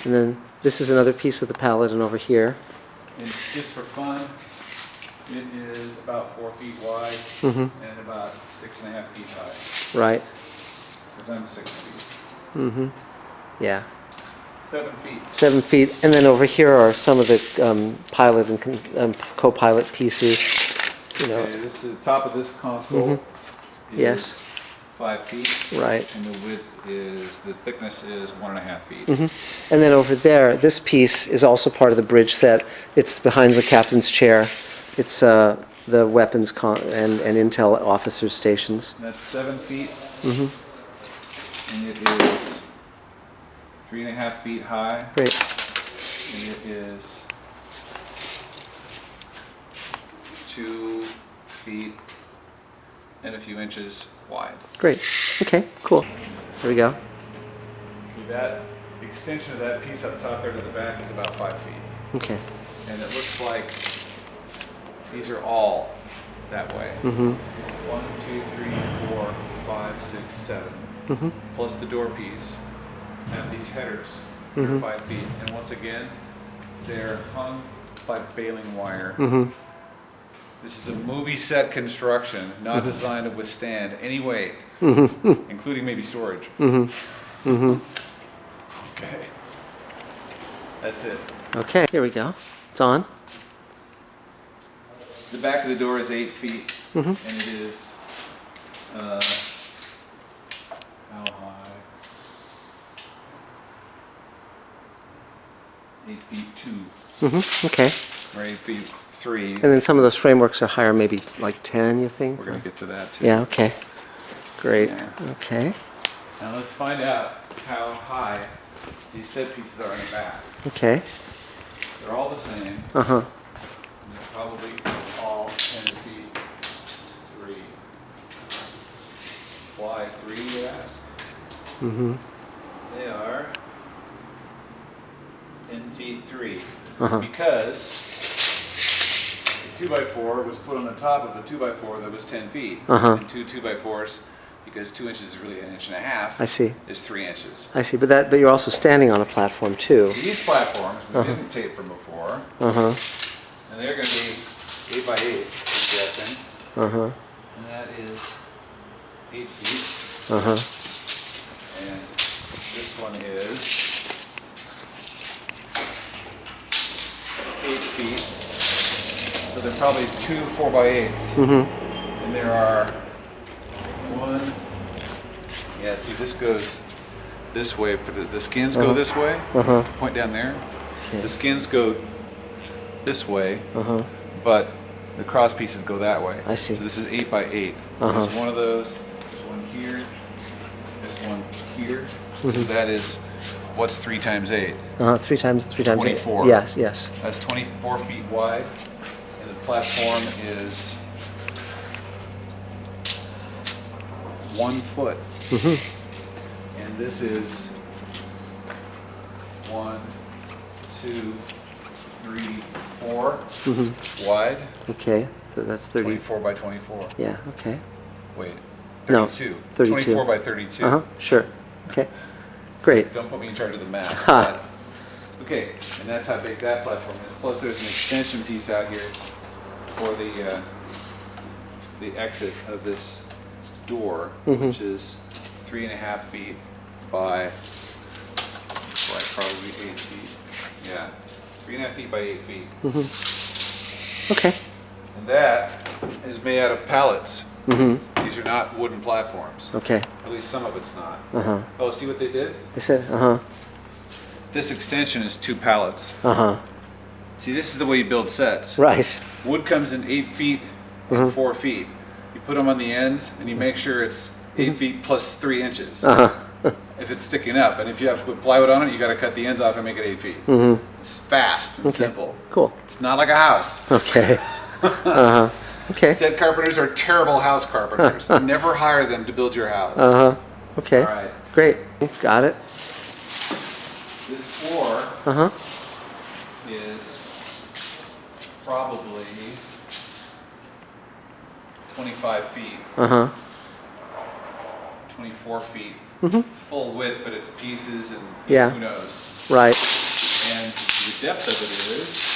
And then this is another piece of the pallet, and over here. And just for fun, it is about 4 feet wide and about 6.5 feet high. Right. Because I'm 6 feet. Yeah. 7 feet. 7 feet. And then over here are some of the pilot and co-pilot pieces. You know. Okay, this is the top of this console. Is Yes. 5 feet. Right. And the width is, the thickness is 1.5 feet. And then over there, this piece is also part of the bridge set. It's behind the captain's chair. It's the weapons and intel officers' stations. That's 7 feet. And it is 3.5 feet high. Great. And it is 2 feet and a few inches wide. Great. Okay, cool. There we go. That extension of that piece up top there to the back is about 5 feet. Okay. And it looks like these are all that way. 1, 2, 3, 4, 5, 6, 7. Plus the door piece have these headers, 5 feet. And once again, they're hung by baling wire. This is a movie set construction, not designed to withstand any weight, including maybe storage. Okay. That's it. Okay, here we go. It's on. The back of the door is 8 feet, and it is, how high? 8 feet 2, Okay. or 8 feet 3. And then some of those frameworks are higher, maybe like 10, you think? We're going to get to that too. Yeah, okay. Great. Yeah. Okay. Now let's find out how high these set pieces are in the back. Okay. They're all the same. Uh-huh. They're probably all 10 feet 3. Why 3, you ask? They are 10 feet 3. Because the 2x4 was put on the top of a 2x4 that was 10 feet. And 2 2x4s, because 2 inches is really 1.5 inches, I see. is 3 inches. I see. But you're also standing on a platform too. These platforms, we didn't tape from before, and they're going to be 8 by 8, I'm guessing. And that is 8 feet. And this one is 8 feet. So they're probably 2 4 by 8s. And there are 1. Yeah, see, this goes this way. For the skins go this way. Point down there. Okay. The skins go this way, but the cross pieces go that way. I see. So this is 8 by 8. There's one of those. There's one here. There's one here. So that is, what's 3 times 8? 3 times 3 times 24. 8. Yes, yes. That's 24 feet wide, and the platform is 1 foot. And this is 1, 2, 3, 4 wide. Okay. So that's 30. 24 by 24. Yeah, okay. Wait, No, 32. 32. 24 by 32. Sure. Okay. Great. Don't put me in charge of the math. Ha. Okay, and that's how big that platform is. Plus, there's an extension piece out here for the exit of this door, which is 3.5 feet by probably 8 feet. Yeah, 3.5 feet by 8 feet. Okay. And that is made out of pallets. These are not wooden platforms. Okay. At least some of it's not. Oh, see what they did? I said, This extension is 2 pallets. Uh-huh. See, this is the way you build sets. Right. Wood comes in 8 feet and 4 feet. You put them on the ends and you make sure it's 8 feet plus 3 inches. If it's sticking up, and if you have to put plywood on it, you got to cut the ends off and make it 8 feet. It's fast and simple. Cool. It's not like a house. Okay. Okay. Set carpenters are terrible house carpenters. Never hire them to build your house. Okay. All right. Great. Got it. This floor is probably 25 feet. 24 feet. Full width, but it's pieces and Yeah. who knows. Right. the depth of it is.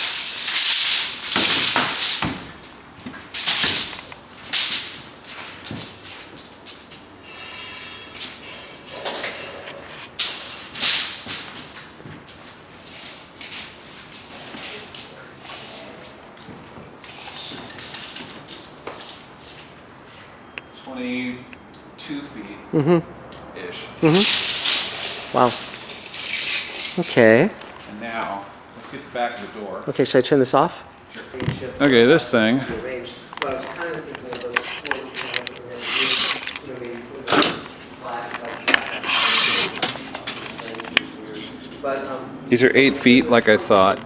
Ish. Wow. Okay. And now, let's get back to the door. Okay, should I turn this off? Okay, this thing. Well, I was kind of thinking of those These are 8 feet, like I thought.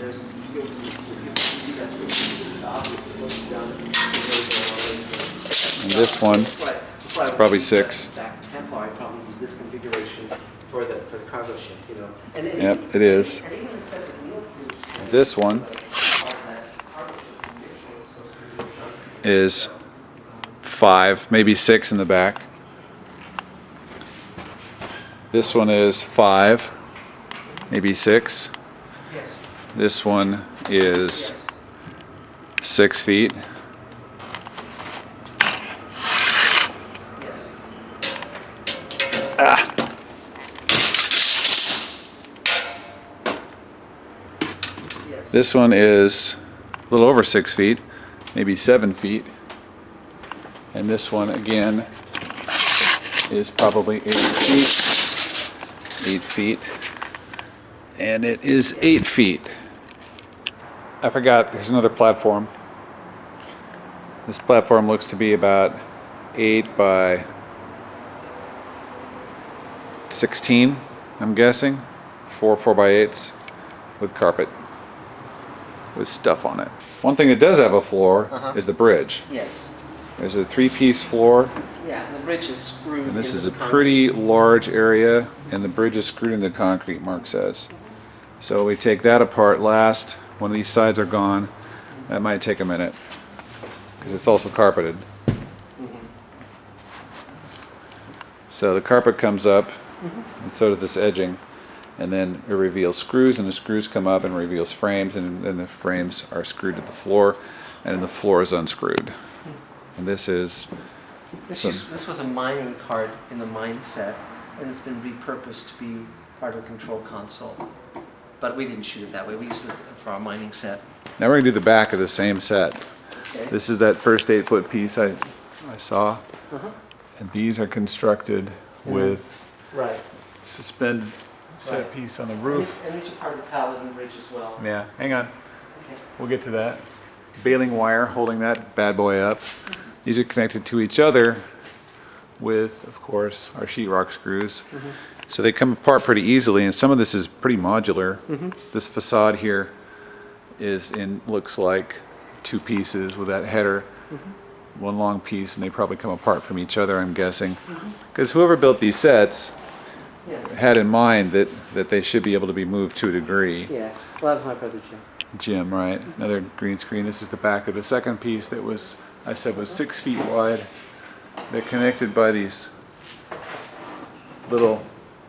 And this one is probably 6. I probably use this configuration for the cargo ship, you know. Yep, it is. This one is 5, maybe 6 in the back. This one is 5, maybe 6. This one is 6 feet. This one is a little over 6 feet, maybe 7 feet. And this one again is probably 8 feet. 8 feet. And it is 8 feet. I forgot, there's another platform. This platform looks to be about 8 by 16, I'm guessing. 4 4x8s with carpet, with stuff on it. One thing that does have a floor is the bridge. Yes. There's a 3-piece floor. Yeah, the bridge is screwed. And this into is a the concrete. pretty large area, and the bridge is screwed into concrete, Mark says. So we take that apart last. One of these sides are gone. That might take a minute, because it's also carpeted. So the carpet comes up, and so does this edging. And then it reveals screws, and the screws come up and reveals frames, and then the frames are screwed to the floor, and then the floor is unscrewed. And this is... This was a mining cart in the mine set, and it's been repurposed to be part of the control console. But we didn't shoot it that way. We used this for our mining set. Now we're going to do the back of the same set. Okay. This is that first 8-foot piece I saw. And these are constructed with Right. suspended set piece on the roof. And these are part of the Paladin Bridge as well. Yeah, hang on. Okay. We'll get to that. Baling wire holding that bad boy up. These are connected to each other with, of course, our sheetrock screws. So they come apart pretty easily, and some of this is pretty modular. This facade here looks like 2 pieces with that header. One long piece, and they probably come apart from each other, I'm guessing. Because whoever built these sets had in mind that they should be able to be moved to a degree. Yeah. Well, that was my brother Jim. Jim, right? Another green screen. This is the back of the second piece that was, I said, was 6 feet wide. They're connected by these little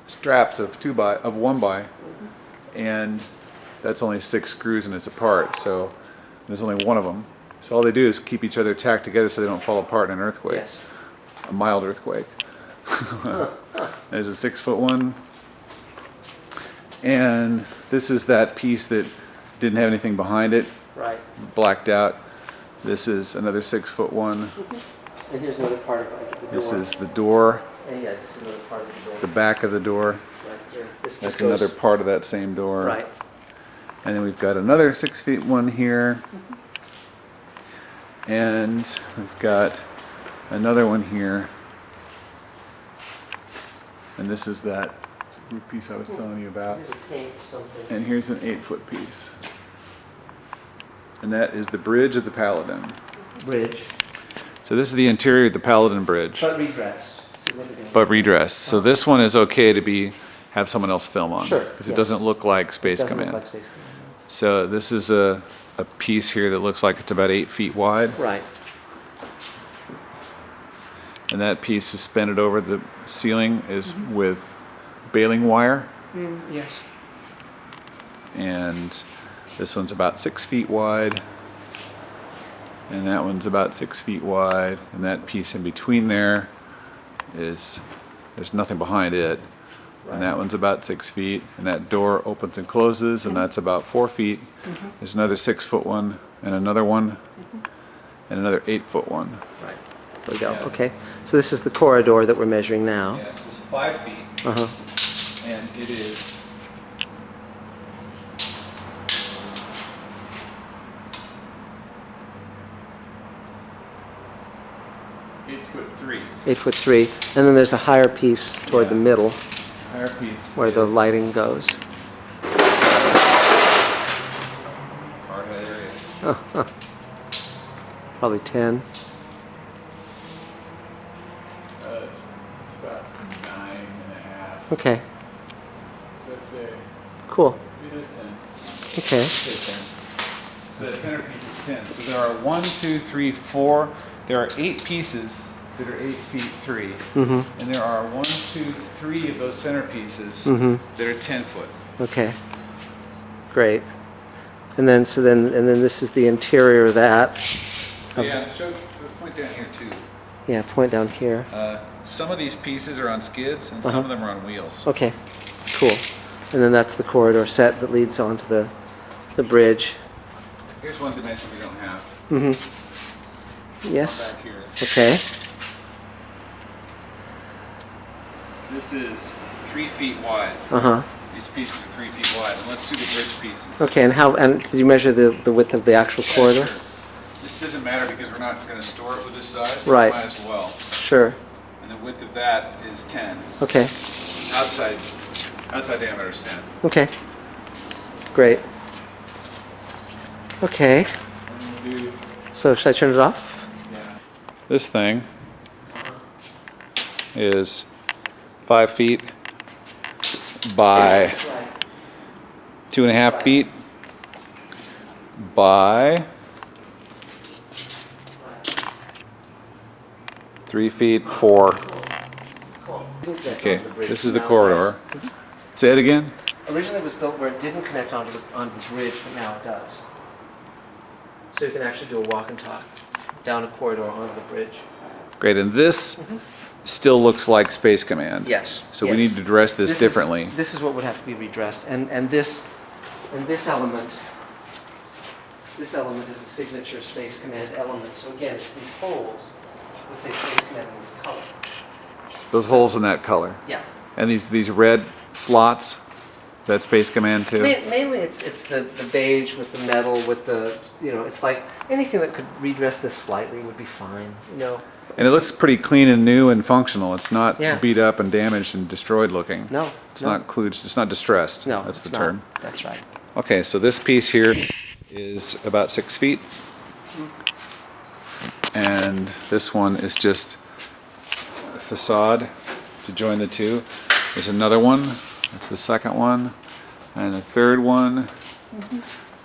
straps of 1 by, and that's only 6 screws and it's apart. So there's only one of them. So all they do is keep each other tacked together so they don't fall apart in an earthquake. Yes. A mild earthquake. There's a 6-foot one. And this is that piece that didn't have anything behind it, Right. blacked out. This is another 6-foot one. And here's another part of the door. This is the door, And yeah, this is another part of the door. the back of the door. Right here. This That's goes- another part of that same door. Right. And then we've got another 6 feet one here. And we've got another one here. And this is that roof piece I was telling you about. Here's a tank or something. And here's an 8-foot piece. And that is the bridge of the Paladin. Bridge. So this is the interior of the Paladin Bridge, But redressed. Significantly. but redressed. So this one is okay to have someone else film on. Sure, Because it yes. doesn't look like Space Doesn't look Command. like Space Command. So this is a piece here that looks like it's about 8 feet wide. Right. And that piece suspended over the ceiling is with baling wire. Yes. And This one's about 6 feet wide. And that one's about 6 feet wide. And that piece in between there is, there's nothing behind it. And that one's about 6 feet. And that door opens and closes, and that's about 4 feet. There's another 6-foot one, and another one, and another 8-foot one. Right. There we go. Yeah. Okay. So this is the corridor that we're measuring now. Yeah, this is 5 feet, Uh-huh. and it is 8'3". 8'3", and then there's a higher piece toward the middle Higher piece. where the is lighting goes. hard hat area. Probably 10. It's about 9.5. Okay. So it's a, Cool. it is 10. Okay. So the centerpiece is 10. So there are 1, 2, 3, 4. There are 8 pieces that are 8'3". Mm-hmm. And there are 1, 2, 3 of those centerpieces Mm-hmm. that are 10 foot. Okay. Great. And then this is the interior of that. Of- Yeah, point down here too. Yeah, point down here. Some of these pieces are on skids and some of them are on wheels. Okay. Cool. And then that's the corridor set that leads onto the bridge. Here's one dimension we don't have. Mm-hmm. Yes. Back here. Okay. This is 3 feet wide. Uh-huh. These pieces are 3 feet wide. And let's do the bridge pieces. Okay, and did you measure the width of the actual Yeah, corridor? sure. This doesn't matter because we're not going to store it with this size, but Right. we might as well. Sure. And the width of that is 10. Okay. Outside diameter is 10. Okay. Great. Okay. And we'll do, So should I turn it off? yeah. This thing is 5 feet by 2.5 feet by 3 feet, 4. Okay, this is the corridor. Say it again? Originally it was built where it didn't connect onto the bridge, but now it does. So you can actually do a walk and talk down a corridor onto the bridge. Great, and this still looks like Space Command. Yes. So yes. we need to address this is- differently. This is what would have to be redressed, and this element is a signature Space Command element. So again, it's these holes that say Space Command in this color. Those holes in that color. Yeah. And these red slots, that's Space Command too? Mainly it's the beige with the metal with the, it's like anything that could redress this slightly would be fine, And it looks pretty clean and new and functional. It's not Yeah. beat up and damaged and destroyed looking. No. It's no, not kludged, it's not distressed. No, That's the it's term. not. That's right. Okay, so this piece here is about 6 feet. And this one is just a facade to join the two. There's another one, that's the second one, and the third one,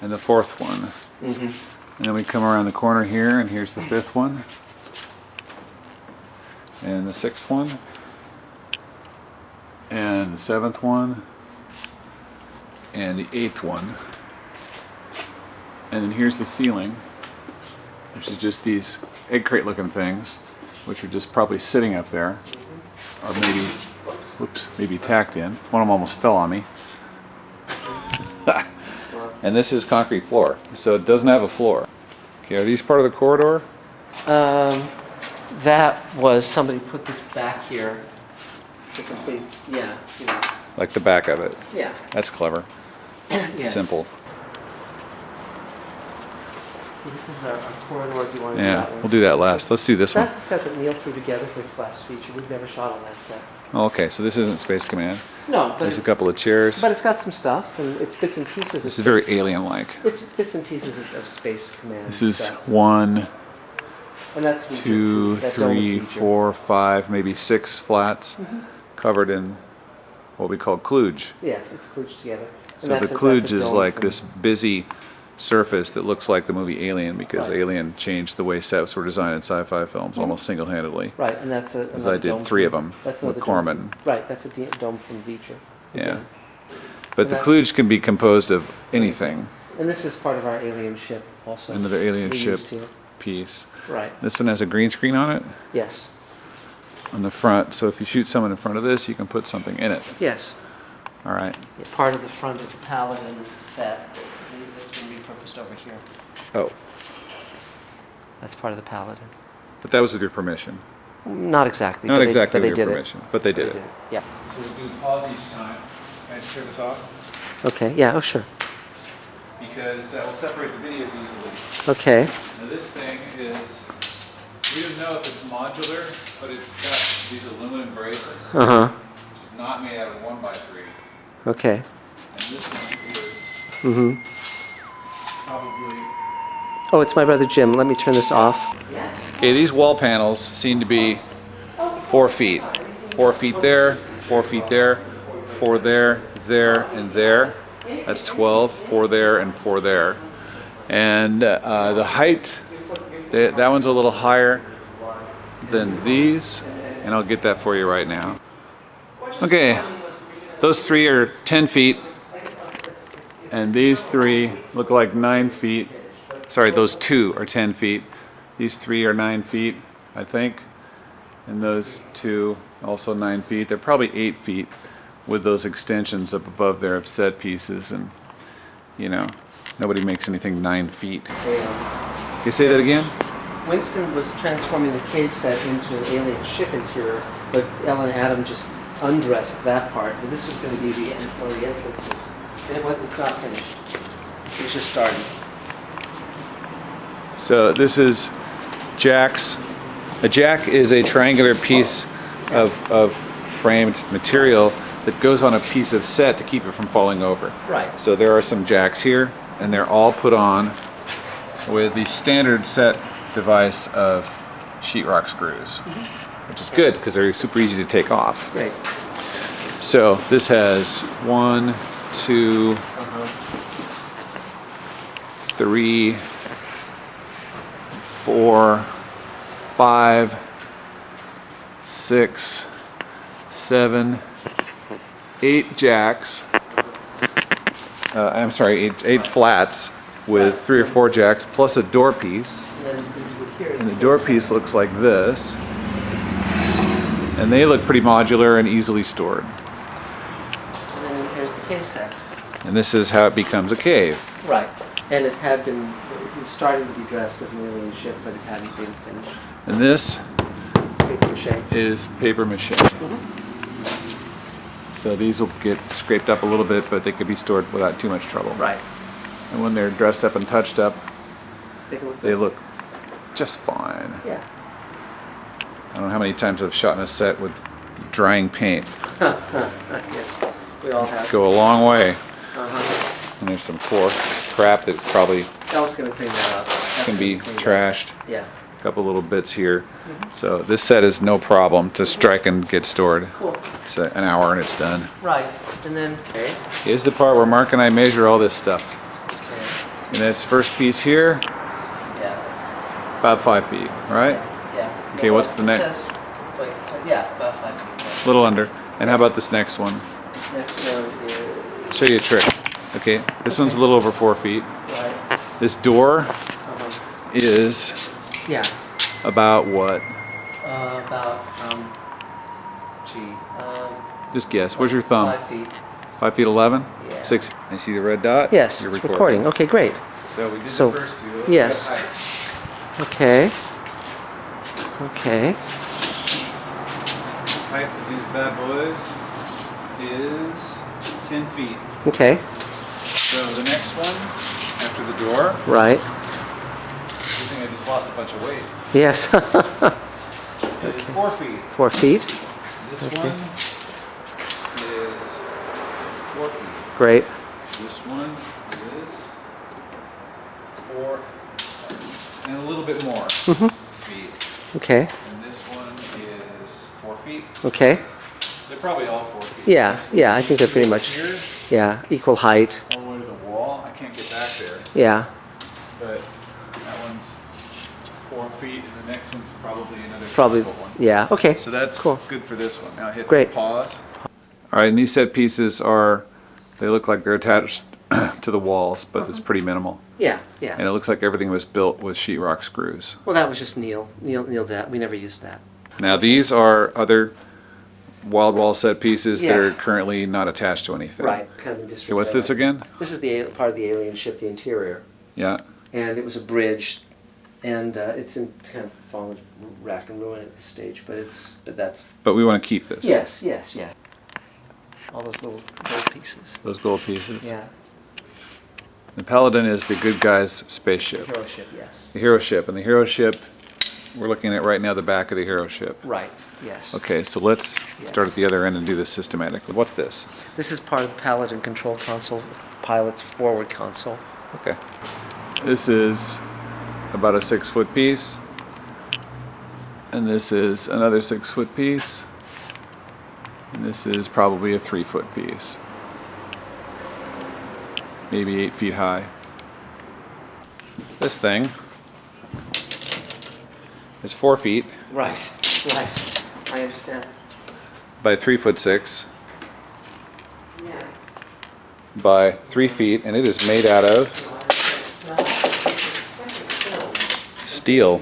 and the fourth one. And then we come around the corner here, and here's the fifth one, and the sixth one, and the seventh one, and the eighth one. And then here's the ceiling, which is just these egg crate looking things, which are just probably sitting up there, or maybe, whoops, maybe tacked in. One of them almost fell on me. And this is concrete floor, so it doesn't have a floor. Okay, are these part of the corridor? That was, somebody put this back here to complete, yeah. Like the back of it. Yeah. That's clever. Yes. Simple. So this is our corridor, do you want to do Yeah, that one? we'll do that last. Let's do this one. That's the set that Neil threw together for his last feature. We've never shot on that set. Okay, so this isn't Space Command. No, but There's a it's, couple of chairs. but it's got some stuff, and it's bits and pieces. This of is very Space- alien-like. It's bits and pieces of Space Command. This is stuff. 1, And that's feature 2, that dome 3, feature. 4, 5, maybe 6 flats covered in what we call kludge. Yes, it's kludged together. And So the that's a kludge is dome like from- this busy surface that looks like the movie Alien because Right. Alien changed the way sets were designed in sci-fi films almost single-handedly. Right, and that's a. As I another did dome 3 of from- them That's with another dome Corman. from- Right, that's a dome from Beecher. Yeah. Again. But the that- kludge can be composed of anything. And this is part of our alien ship also. Another alien we ship used here. piece. Right, This one has a green screen on it yes, on the front, so if you shoot someone in front of this, you can put something in it. yes. All right. Yeah, part of the front of the Paladin set that's been repurposed over here. Oh, That's part of the Paladin. but that was with your permission. Not exactly. Not but exactly they with your did permission, but they They did it. Yeah. So we'll do pause each time. Can I just turn this off? Okay, yeah, oh, sure. Because that will separate the videos easily. Okay, Now this thing is, we don't know if it's modular, but it's got these aluminum braces, uh-huh, which is not made out of 1x3. okay. And this one is Mm-hmm. probably, Oh, it's my brother Jim. Let me turn this off. Okay, these wall panels seem to be 4 feet. 4 feet there, 4 feet there, 4 there, there, and there. That's 12, 4 there, and 4 there. And the height, that one's a little higher than these, and I'll get that for you right now. Okay, those 3 are 10 feet, and these 3 look like 9 feet. Sorry, those 2 are 10 feet. These 3 are 9 feet, I think. And those 2 also 9 feet. They're probably 8 feet with those extensions up above there of set pieces. And, you know, nobody makes anything 9 feet. Can you say that again? Winston was transforming the cave set into an alien ship interior, but Ellen Adam just undressed that part. But this was going to be one of the entrances. And it's not finished. It was just starting. So this is jacks. A jack is a triangular piece of framed material that goes on a piece of set to keep it from falling over. Right. So there are some jacks here, and they're all put on with the standard set device of sheetrock screws, which is good because they're super easy to take off. Great. So this has 1, 2, 3, 4, 5, 6, 7, 8 jacks. I'm sorry, eight flats with 3 or 4 jacks plus a door piece. And then here is And the door piece looks like this. And they look pretty modular and easily stored. and then here's the cave set. And this is how it becomes a cave. Right. And it had been it was starting to be dressed as an alien ship, but it hadn't been finished. And this Paper mache. is paper mache. So these will get scraped up a little bit, but they could be stored without too much trouble. Right. And when they're dressed up and touched up, They can look they look just fine. Yeah. I don't know how many times I've shot in a set with drying paint. Yes. We all have. Go a long way. Uh-huh. And there's some poor crap that probably Elle's gonna clean that up. That's can be gonna clean that up. trashed. Yeah. A couple little bits here. So this set is no problem to strike and get stored. Cool. It's an hour and it's done. Right. And then okay. Here's the part where Mark and I measure all this stuff. Okay. And this first piece here, Yeah. That's, about 5 feet, right? yeah. Okay, what's the It next? says- wait, it says- yeah, about 5 feet. A little under. And how about this next one? This next one is Show you a trick. Okay, this one's a little over 4 feet. right. This door Uh-huh. is Yeah. about what? About gee. Just guess. Where's your thumb? 5 feet. 5 feet 11? Yeah. 6. I see the red dot? Yes, You're it's recording. Okay, great. so we did So, the first 2. Let's yes. get height. Okay. Okay. Height of these bad boys is 10 feet. Okay. So the next one, after the door, Right. I think I just lost a bunch of weight. Yes. It is 4 feet. 4 feet. This Okay. one is 4 feet. Great. This one is 4 and a little bit more feet. Okay. And this one is 4 feet. Okay. They're probably all 4 feet. Yeah. Yeah. I think they're pretty much. Here, Yeah. Equal height. all the way to the wall. I can't get back there, Yeah. but that one's 4 feet, and the next one's probably another Probably. 6 foot one. Yeah. Okay. So that's Cool. good for this one. Now hit Great. pause. All right, and these set pieces are, they look like they're attached to the walls, but it's pretty minimal. Yeah, And yeah. it looks like everything was built with sheetrock screws. Well, that was just Neil that, we never used that. Now these are other wild wall set pieces that Yeah. are currently not attached to anything. Right, kind of disregard. Okay, what's this again? This is part of the alien ship, the interior. Yeah. And it was a bridge, and it's in kind of fallen rack and ruin at this stage, but that's, But we want to keep this. yes, yeah. All those little gold pieces. Those gold pieces. Yeah, The Paladin is the good guy's spaceship. hero ship, yes. The hero ship. And the hero ship, we're looking at right now the back of the hero ship. Right, yes. Okay, so let's start at the other end and do this systematically. What's this? This is part of the Paladin control console, pilot's forward console. Okay. This is about a 6-foot piece. And this is another 6-foot piece. And this is probably a 3-foot piece. Maybe 8 feet high. This thing is 4 feet Right, right. I understand. by 3'6" Yeah. by 3 feet, and it is made out of steel.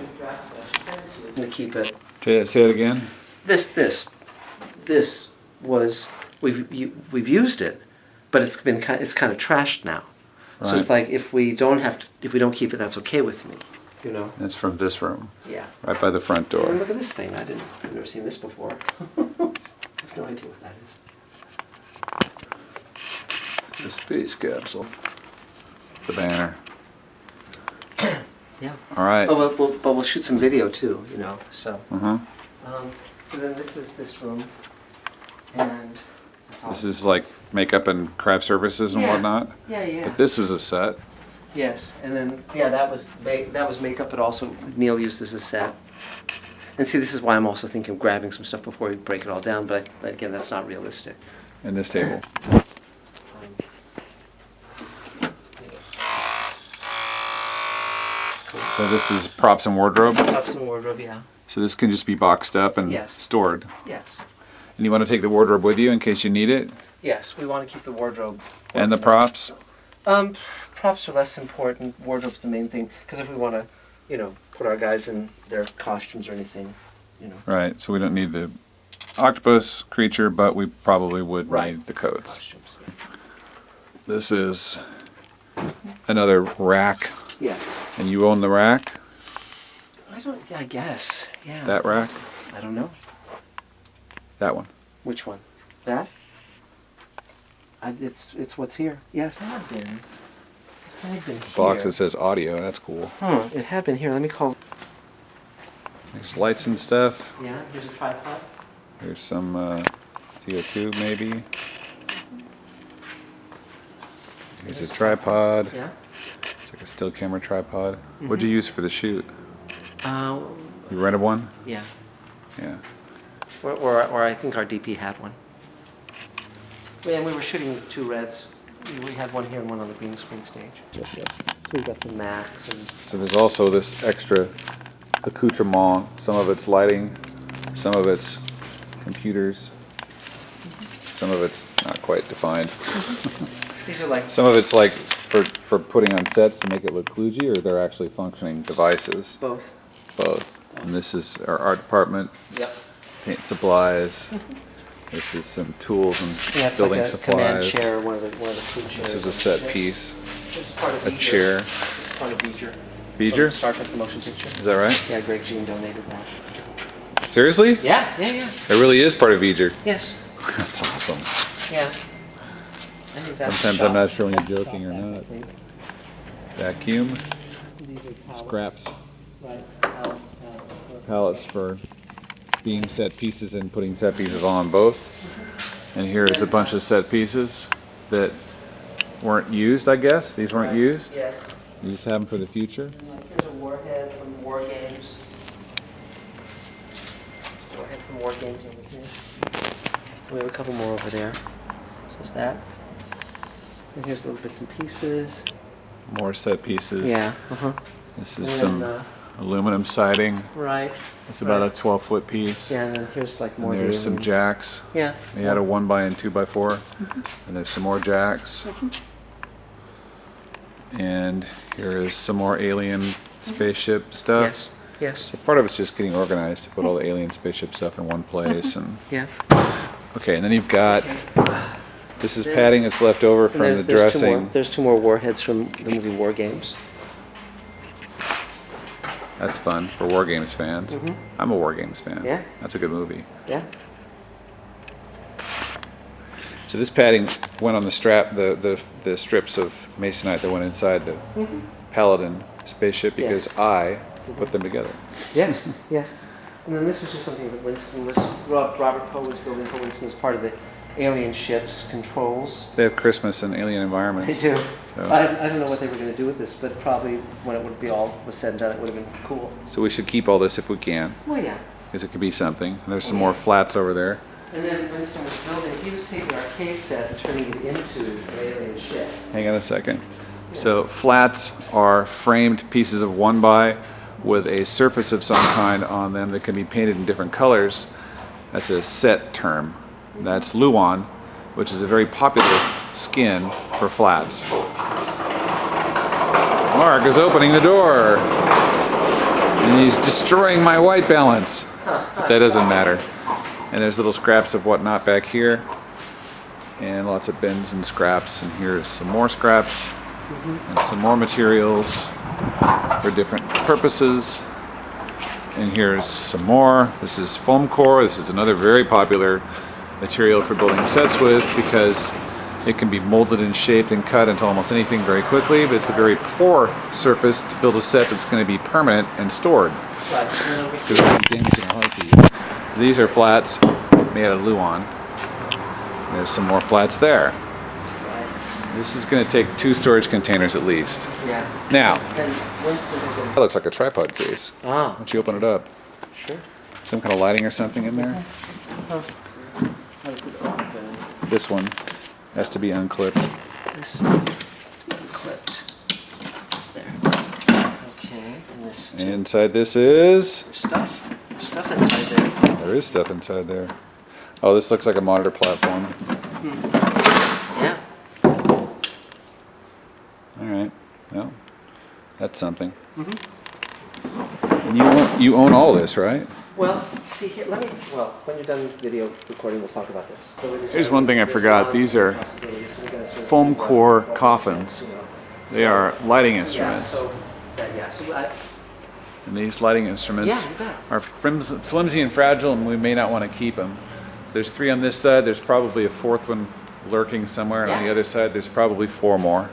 To keep it. Say it again. This was we've used it, but it's kind of trashed now. So it's Right. like if we don't keep it, that's okay with me, you know. It's from this room, Yeah. right by the front And door. look at this thing. I've never seen this before. I have no idea what that is. It's a space capsule. The banner. Yeah. All right. Oh, but we'll shoot some video too, you know. So. Uh-huh. So then this is this room, and that's all. This is like makeup and craft services and Yeah. whatnot. Yeah. But this was a set. Yes, and then that was makeup, but also Neil used as a set. And see, this is why I'm also thinking of grabbing some stuff before we break it all down. But again, that's not realistic. And this table. So this is props and wardrobe. Props and wardrobe, yeah. So this can just be boxed up and Yes. stored. Yes. And you want to take the wardrobe with you in case you need it? Yes, we want to keep the wardrobe. And the props? Props are less important. Wardrobe's the main thing, because if we want to, put our guys in their costumes or anything, Right, so we don't need the octopus creature, but we probably would Right. need the coats. costumes. This is another rack, Yes. and you own the rack? I guess. Yeah. That rack? I don't know. That one. Which one? That? It's what's here. Yes, it had been. It had been here. Box that says audio, that's cool. It had been here. Let me call. There's lights and stuff. Yeah, here's a tripod. There's some CO2 maybe. Here's a tripod. Yeah. It's like a still camera tripod. What'd you use for the shoot? Uh, You rented one? yeah. Yeah. Or I think our DP had one. Yeah, we were shooting with two reds. We had one here and one on the green screen stage. So we've got some Macs and. So there's also this extra accoutrement. Some of it's lighting, some of it's computers, some of it's not quite defined. These are like. Some of it's like for putting on sets to make it look kludgy, or they're actually functioning devices. Both. Both. And this is our art department, Yep. paint supplies. This is some tools and Yeah, it's building like a command supplies. chair, one of the two chairs. This is a set piece. This is part of A Beeger. chair. This is part of Beeger. Beeger? Star Trek the Motion Picture. Is that right? Yeah, Greg Jean donated that. Seriously? Yeah. It really is part of V'ger. Yes. That's awesome. Yeah. I think that's Sometimes shot- I'm not sure when you're joking or shot back, not. I think. Vacuum, These are pallets. scraps, Right. Pallets. pallets for being set pieces and putting set pieces on both. And here's a bunch of set pieces that weren't used, I guess. These weren't used. Yes. You just have them for the future. And like here's a warhead from War Games. Warhead from War Games over here. We have a couple more over there. So there's that. And here's little bits and pieces. More set pieces. Yeah. Uh-huh. This And is then, some aluminum siding. right. It's about right. a 12-foot piece. Yeah, and then here's like more. And there's some aluminum. jacks. Yeah. They had a 1x and 2x4. And there's some more jacks. And here is some more alien spaceship stuff. Yes, yes, So part of it's just getting organized to put all the alien spaceship stuff in one place. And yeah. okay, and then you've got, Okay. this is padding that's left over And from the there's two more. dressing. There's two more warheads from the movie War Games. That's fun for War Games fans. I'm a War Games fan. Yeah. That's a good movie. Yeah. So this padding went on the strap, the strips of masonite that went inside the Paladin spaceship because I put them together. Yes, yes. And then this was just something that Winston was, Robert Poe was building for Winston as part of the alien ship's controls. They have Christmas and alien They environments. do. So- I don't know what they were going to do with this, but probably when it would be all was said and done, it would have been cool. So we should keep all this if we can, Well, yeah. because it could be something. And there's some more flats over there. And then Winston was building, he was taking our cave set and turning it into an alien ship. Hang on a second. So flats are framed pieces of 1x with a surface of some kind on them that can be painted in different colors. That's a set term. That's Luan, which is a very popular skin for flats. Mark is opening the door. And he's destroying my white balance. But that doesn't matter. And there's little scraps of whatnot back here. And lots of bins and scraps. And here's some more scraps. And some more materials for different purposes. And here's some more. This is foam core. This is another very popular material for building sets with because it can be molded and shaped and cut into almost anything very quickly, but it's a very poor surface to build a set that's going to be permanent and stored. Right. And then over Because it can be damaged in a heartbeat. These are flats made out of Luan. There's some more flats there. Right. This is going to take 2 storage containers at least. Yeah. Now, Then Winston had that been. looks like a tripod case. Why Ah, don't you open it up? sure. Some kind of lighting or something in there? How does it open? This one has to be unclipped. This has to be unclipped. There. Okay. And this too. Inside this is... There's stuff. There's stuff inside there. There is stuff inside there. Oh, this looks like a monitor platform. Yeah. All right. Well, that's something. And you own all this, right? Well, see here, let me, well, when you're done video recording, we'll talk about this. So Here's one thing I forgot. These are foam core coffins. They are lighting instruments. And these lighting instruments Yeah, you bet. are flimsy and fragile, and we may not want to keep them. There's 3 on this side. There's probably a 4th one lurking somewhere, and on the Yeah. other side, there's probably 4 more.